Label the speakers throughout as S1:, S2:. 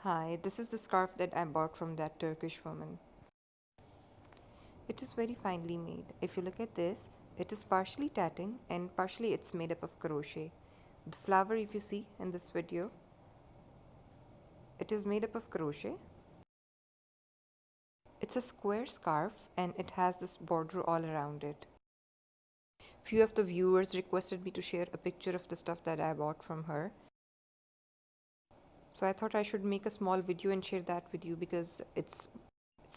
S1: Hi, this is the scarf that I bought from that Turkish woman. It is very finely made. If you look at this, it is partially tatting and partially it's made up of crochet. The flower, if you see in this video, it is made up of crochet. It's a square scarf and it has this border all around it. Few of the viewers requested me to share a picture of the stuff that I bought from her. So I thought I should make a small video and share that with you because it's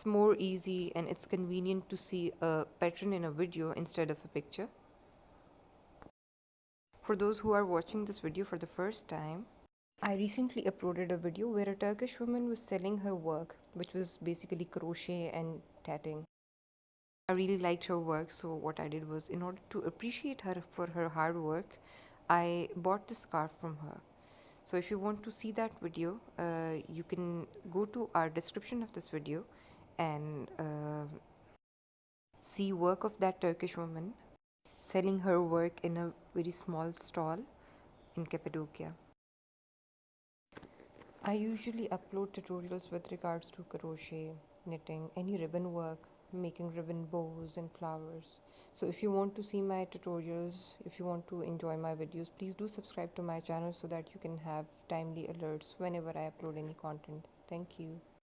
S1: more easy and it's convenient to see a pattern in a video instead of a picture. For those who are watching this video for the first time, I recently uploaded a video where a Turkish woman was selling her work, which was basically crochet and tatting. I really liked her work, so what I did was, in order to appreciate her for her hard work, I bought this scarf from her. So if you want to see that video, you can go to our description of this video and see work of that Turkish woman selling her work in a very small stall in Cappadocia. I usually upload tutorials with regards to crochet, knitting, any ribbon work, making ribbon bows and flowers. So if you want to see my tutorials, if you want to enjoy my videos, please do subscribe to my channel so that you can have timely alerts whenever I upload any content. Thank you.